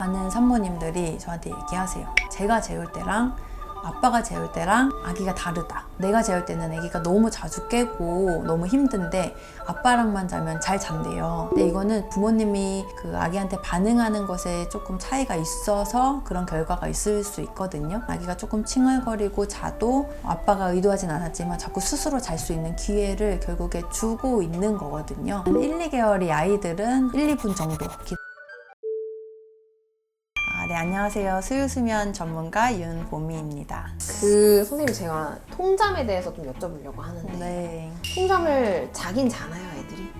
많은 산모님들이 저한테 얘기하세요. 제가 재울 때랑 아빠가 재울 때랑 아기가 다르다. 내가 재울 때는 아기가 너무 자주 깨고 너무 힘든데 아빠랑만 자면 잘 잔대요. 근데 이거는 부모님이 그 아기한테 반응하는 것에 조금 차이가 있어서 그런 결과가 있을 수 있거든요. 아기가 조금 칭얼거리고 자도 아빠가 의도하진 않았지만 자꾸 스스로 잘 수 있는 기회를 결국에 주고 있는 거거든요. 1, 2개월이 아이들은 1, 2분 정도 네, 안녕하세요. 수유수면 전문가 윤보미입니다. 선생님, 제가 통잠에 대해서 좀 여쭤보려고 하는데 네. 통잠을 자긴 자나요, 애들이?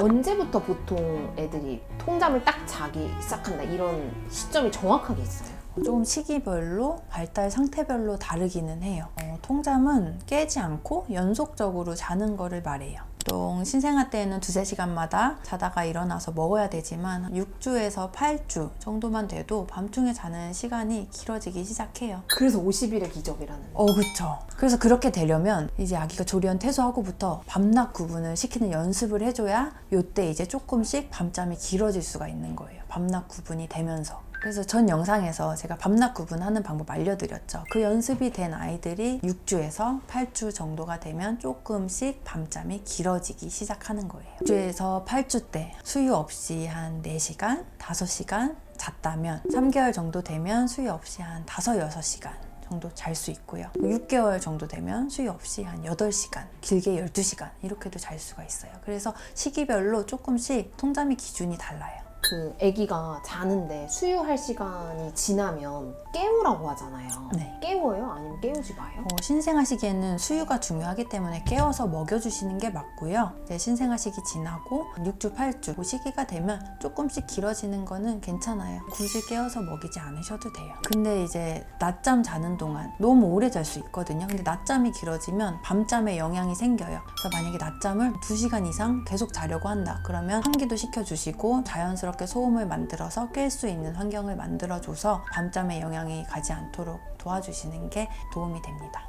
언제부터 보통 애들이 통잠을 딱 자기 시작한다 이런 시점이 정확하게 있어요? 조금 시기별로 발달 상태별로 다르기는 해요. 통잠은 깨지 않고 연속적으로 자는 거를 말해요. 보통 신생아 때에는 2~3시간마다 자다가 일어나서 먹어야 되지만 6주에서 8주 정도만 돼도 밤중에 자는 시간이 길어지기 시작해요. 그래서 50일의 기적이라는. 그쵸. 그래서 그렇게 되려면 이제 아기가 조리원 퇴소하고부터 밤낮 구분을 시키는 연습을 해줘야 요때 이제 조금씩 밤잠이 길어질 수가 있는 거예요. 밤낮 구분이 되면서. 그래서 전 영상에서 제가 밤낮 구분하는 방법 알려드렸죠. 그 연습이 된 아이들이 6주에서 8주 정도가 되면 조금씩 밤잠이 길어지기 시작하는 거예요. 6주에서 8주 때 수유 없이 한 4시간, 5시간 잤다면 3개월 정도 되면 수유 없이 한 5~6시간 정도 잘 수 있고요. 6개월 정도 되면 수유 없이 한 8시간, 길게 12시간 이렇게도 잘 수가 있어요. 그래서 시기별로 조금씩 통잠의 기준이 달라요. 그 아기가 자는데 수유할 시간이 지나면 깨우라고 하잖아요. 네. 깨워요? 아니면 깨우지 마요? 신생아 시기에는 수유가 중요하기 때문에 깨워서 먹여주시는 게 맞고요. 이제 신생아 시기 지나고 6주, 8주 그 시기가 되면 조금씩 길어지는 거는 괜찮아요. 굳이 깨워서 먹이지 않으셔도 돼요. 근데 이제 낮잠 자는 동안 너무 오래 잘 수 있거든요. 근데 낮잠이 길어지면 밤잠에 영향이 생겨요. 그래서 만약에 낮잠을 2시간 이상 계속 자려고 한다. 그러면 환기도 시켜주시고 자연스럽게 소음을 만들어서 깰 수 있는 환경을 만들어줘서 밤잠에 영향이 가지 않도록 도와주시는 게 도움이 됩니다.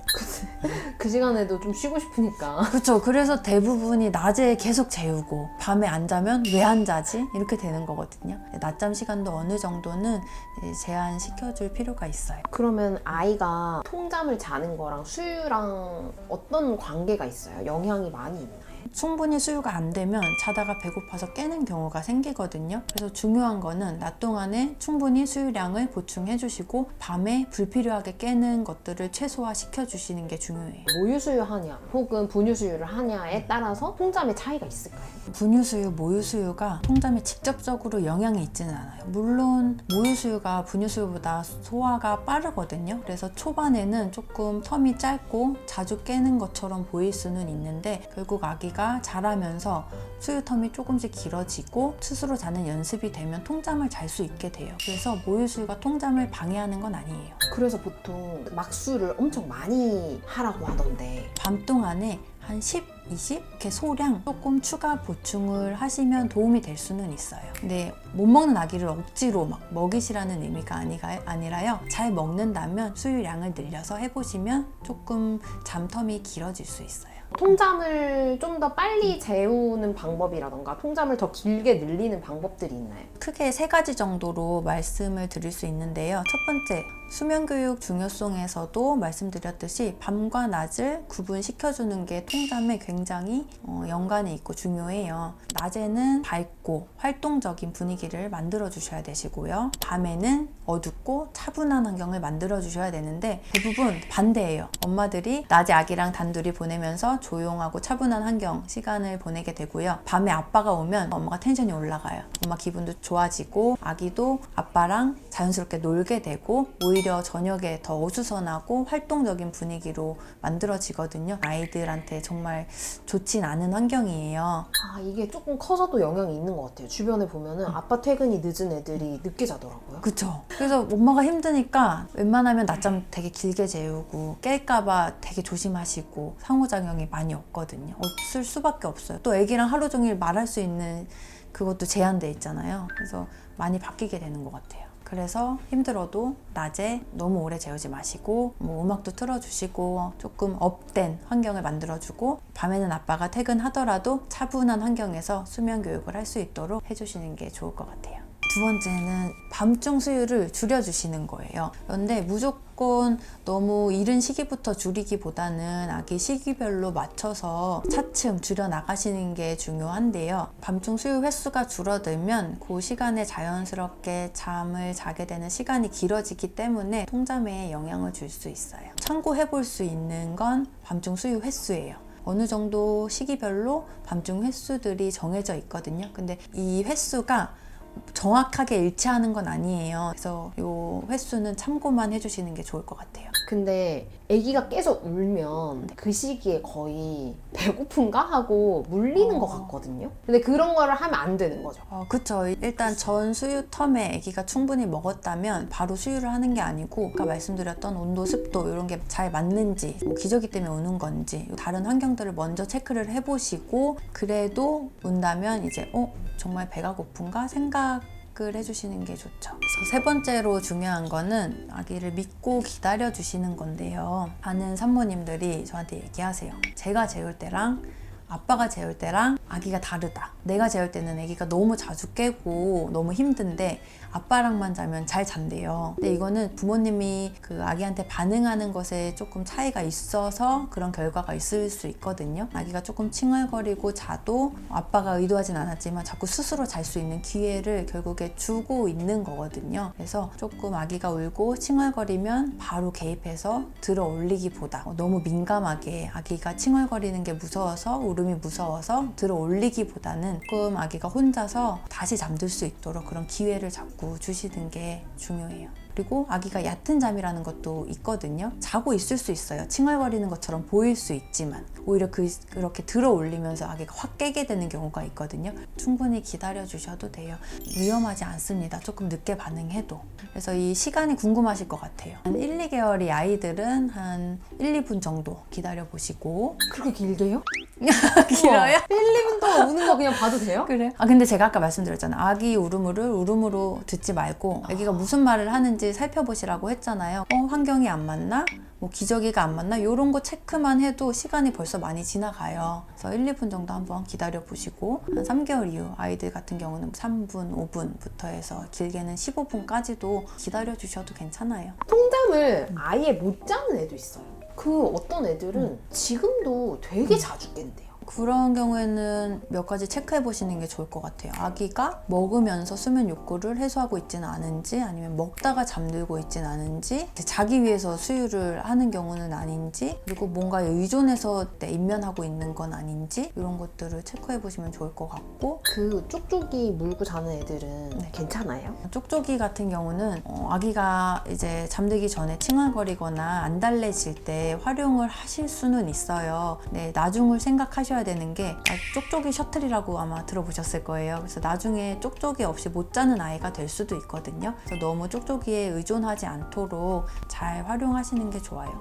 그 시간에도 좀 쉬고 싶으니까. 그렇죠. 그래서 대부분이 낮에 계속 재우고 밤에 안 자면 왜 안 자지? 이렇게 되는 거거든요. 낮잠 시간도 어느 정도는 제한시켜줄 필요가 있어요. 그러면 아이가 통잠을 자는 거랑 수유랑 어떤 관계가 있어요? 영향이 많이 있나요? 충분히 수유가 안 되면 자다가 배고파서 깨는 경우가 생기거든요. 그래서 중요한 거는 낮 동안에 충분히 수유량을 보충해 주시고 밤에 불필요하게 깨는 것들을 최소화 시켜주시는 게 중요해요. 모유수유 하냐 혹은 분유수유를 하냐에 따라서 통잠의 차이가 있을까요? 분유수유, 모유수유가 통잠에 직접적으로 영향이 있지는 않아요. 물론 모유수유가 분유수유보다 소화가 빠르거든요. 그래서 초반에는 조금 텀이 짧고 자주 깨는 것처럼 보일 수는 있는데 결국 아기가 자라면서 수유 텀이 조금씩 길어지고 스스로 자는 연습이 되면 통잠을 잘 수 있게 돼요. 그래서 모유수유가 통잠을 방해하는 건 아니에요. 그래서 보통 막수를 엄청 많이 하라고 하던데 밤 동안에 한 10, 20 이렇게 소량 조금 추가 보충을 하시면 도움이 될 수는 있어요. 근데 못 먹는 아기를 억지로 막 먹이시라는 의미가 아니라요. 잘 먹는다면 수유량을 늘려서 해보시면 조금 잠텀이 길어질 수 있어요. 통잠을 좀 더 빨리 재우는 방법이라던가 통잠을 더 길게 늘리는 방법들이 있나요? 크게 3가지 정도로 말씀을 드릴 수 있는데요. 첫 번째, 수면교육 중요성에서도 말씀드렸듯이 밤과 낮을 구분시켜주는 게 통잠에 굉장히 연관이 있고 중요해요. 낮에는 밝고 활동적인 분위기를 만들어 주셔야 되시고요. 밤에는 어둡고 차분한 환경을 만들어 주셔야 되는데 대부분 반대예요. 엄마들이 낮에 아기랑 단둘이 보내면서 조용하고 차분한 환경, 시간을 보내게 되고요. 밤에 아빠가 오면 엄마가 텐션이 올라가요. 엄마 기분도 좋아지고 아기도 아빠랑 자연스럽게 놀게 되고 오히려 저녁에 더 어수선하고 활동적인 분위기로 만들어지거든요. 아이들한테 정말 좋진 않은 환경이에요. 이게 조금 커서도 영향이 있는 것 같아요. 주변에 보면은 아빠 퇴근이 늦은 애들이 늦게 자더라고요. 그쵸. 그래서 엄마가 힘드니까 웬만하면 낮잠 되게 길게 재우고 깰까봐 되게 조심하시고 상호작용이 많이 없거든요. 없을 수밖에 없어요. 또 애기랑 하루 종일 말할 수 있는 그것도 제한돼 있잖아요. 그래서 많이 바뀌게 되는 것 같아요. 그래서 힘들어도 낮에 너무 오래 재우지 마시고 음악도 틀어주시고 조금 업된 환경을 만들어주고 밤에는 아빠가 퇴근하더라도 차분한 환경에서 수면 교육을 할 수 있도록 해주시는 게 좋을 것 같아요. 두 번째는 밤중 수유를 줄여주시는 거예요. 그런데 무조건 너무 이른 시기부터 줄이기보다는 아기 시기별로 맞춰서 차츰 줄여 나가시는 게 중요한데요. 밤중 수유 횟수가 줄어들면 그 시간에 자연스럽게 잠을 자게 되는 시간이 길어지기 때문에 통잠에 영향을 줄 수 있어요. 참고해 볼 수 있는 건 밤중 수유 횟수예요. 어느 정도 시기별로 밤중 횟수들이 정해져 있거든요. 근데 이 횟수가 정확하게 일치하는 건 아니에요. 그래서 이 횟수는 참고만 해주시는 게 좋을 것 같아요. 근데 아기가 계속 울면 그 시기에 거의 배고픈가 하고 물리는 것 같거든요. 근데 그런 거를 하면 안 되는 거죠. 그쵸. 일단 전 수유 텀에 아기가 충분히 먹었다면 바로 수유를 하는 게 아니고 아까 말씀드렸던 온도, 습도 이런 게 잘 맞는지, 뭐 기저귀 때문에 우는 건지 다른 환경들을 먼저 체크를 해보시고 그래도 운다면 이제 정말 배가 고픈가 생각을 해주시는 게 좋죠. 그래서 세 번째로 중요한 거는 아기를 믿고 기다려 주시는 건데요. 많은 산모님들이 저한테 얘기하세요. 제가 재울 때랑 아빠가 재울 때랑 아기가 다르다. 내가 재울 때는 아기가 너무 자주 깨고 너무 힘든데 아빠랑만 자면 잘 잔대요. 근데 이거는 부모님이 그 아기한테 반응하는 것에 조금 차이가 있어서 그런 결과가 있을 수 있거든요. 아기가 조금 칭얼거리고 자도 아빠가 의도하진 않았지만 자꾸 스스로 잘 수 있는 기회를 결국에 주고 있는 거거든요. 그래서 조금 아기가 울고 칭얼거리면 바로 개입해서 들어 올리기보다 너무 민감하게 아기가 칭얼거리는 게 무서워서 울음이 무서워서 들어 올리기보다는 조금 아기가 혼자서 다시 잠들 수 있도록 그런 기회를 자꾸 주시는 게 중요해요. 그리고 아기가 얕은 잠이라는 것도 있거든요. 자고 있을 수 있어요. 칭얼거리는 것처럼 보일 수 있지만 오히려 그렇게 들어 올리면서 아기가 확 깨게 되는 경우가 있거든요. 충분히 기다려 주셔도 돼요. 위험하지 않습니다. 조금 늦게 반응해도. 그래서 이 시간이 궁금하실 것 같아요. 한 1, 2개월이 아이들은 한 1, 2분 정도 기다려 보시고. 그렇게 길게요? 길어요? 1, 2분 동안 우는 거 그냥 봐도 돼요? 그래? 근데 제가 아까 말씀드렸잖아요. 아기 울음으로 듣지 말고 아기가 무슨 말을 하는지 살펴보시라고 했잖아요. 환경이 안 맞나? 뭐 기저귀가 안 맞나? 이런 거 체크만 해도 시간이 벌써 많이 지나가요. 그래서 1, 2분 정도 한번 기다려 보시고 한 3개월 이후 아이들 같은 경우는 3분, 5분부터 해서 길게는 15분까지도 기다려 주셔도 괜찮아요. 통잠을 아예 못 자는 애도 있어요. 그 어떤 애들은 지금도 되게 자주 깬대요. 그런 경우에는 몇 가지 체크해 보시는 게 좋을 것 같아요. 아기가 먹으면서 수면 욕구를 해소하고 있지는 않은지, 아니면 먹다가 잠들고 있지는 않은지, 자기 위해서 수유를 하는 경우는 아닌지, 그리고 뭔가에 의존해서 인면하고 있는 건 아닌지, 이런 것들을 체크해 보시면 좋을 것 같고. 그 쪽쪽이 물고 자는 애들은 괜찮아요? 쪽쪽이 같은 경우는 아기가 이제 잠들기 전에 칭얼거리거나 안 달래질 때 활용을 하실 수는 있어요. 네, 나중을 생각하셔야 되는 게 쪽쪽이 셔틀이라고 아마 들어보셨을 거예요. 그래서 나중에 쪽쪽이 없이 못 자는 아이가 될 수도 있거든요. 그래서 너무 쪽쪽이에 의존하지 않도록 잘 활용하시는 게 좋아요.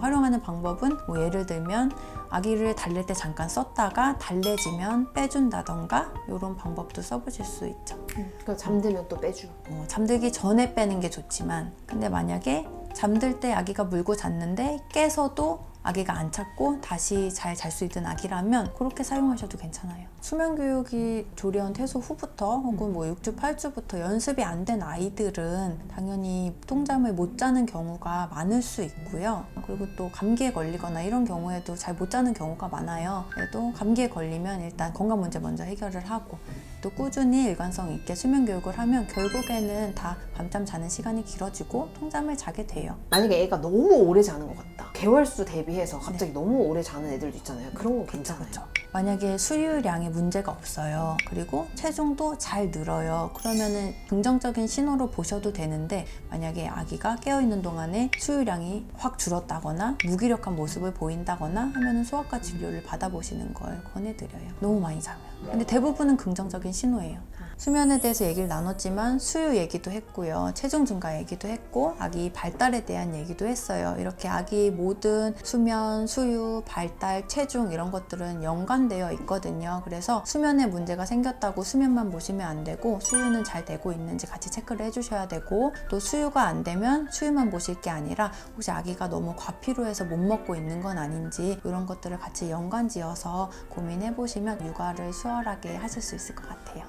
활용하는 방법은 뭐 예를 들면 아기를 달랠 때 잠깐 썼다가 달래지면 빼준다던가 이런 방법도 써보실 수 있죠. 그러니까 잠들면 또 빼주고. 잠들기 전에 빼는 게 좋지만 근데 만약에 잠들 때 아기가 물고 잤는데 깨서도 아기가 안 찾고 다시 잘 잘 수 있는 아기라면 그렇게 사용하셔도 괜찮아요. 수면교육이 조리원 퇴소 후부터 혹은 뭐 6주, 8주부터 연습이 안 된 아이들은 당연히 통잠을 못 자는 경우가 많을 수 있고요. 그리고 또 감기에 걸리거나 이런 경우에도 잘 못 자는 경우가 많아요. 그래도 감기에 걸리면 일단 건강 문제 먼저 해결을 하고 또 꾸준히 일관성 있게 수면교육을 하면 결국에는 다 밤잠 자는 시간이 길어지고 통잠을 자게 돼요. 만약에 애가 너무 오래 자는 것 같다. 개월수 대비해서 갑자기 너무 오래 자는 애들도 있잖아요. 그런 거 괜찮아요? 그렇죠. 만약에 수유량에 문제가 없어요. 그리고 체중도 잘 늘어요. 그러면은 긍정적인 신호로 보셔도 되는데 만약에 아기가 깨어있는 동안에 수유량이 확 줄었다거나 무기력한 모습을 보인다거나 하면은 소아과 진료를 받아보시는 걸 권해드려요. 너무 많이 자면. 근데 대부분은 긍정적인 신호예요. 수면에 대해서 얘기를 나눴지만 수유 얘기도 했고요. 체중 증가 얘기도 했고 아기 발달에 대한 얘기도 했어요. 이렇게 아기 모든 수면, 수유, 발달, 체중 이런 것들은 연관되어 있거든요. 그래서 수면에 문제가 생겼다고 수면만 보시면 안 되고 수유는 잘 되고 있는지 같이 체크를 해주셔야 되고 또 수유가 안 되면 수유만 보실 게 아니라 혹시 아기가 너무 과피로해서 못 먹고 있는 건 아닌지 이런 것들을 같이 연관지어서 고민해 보시면 육아를 수월하게 하실 수 있을 것 같아요.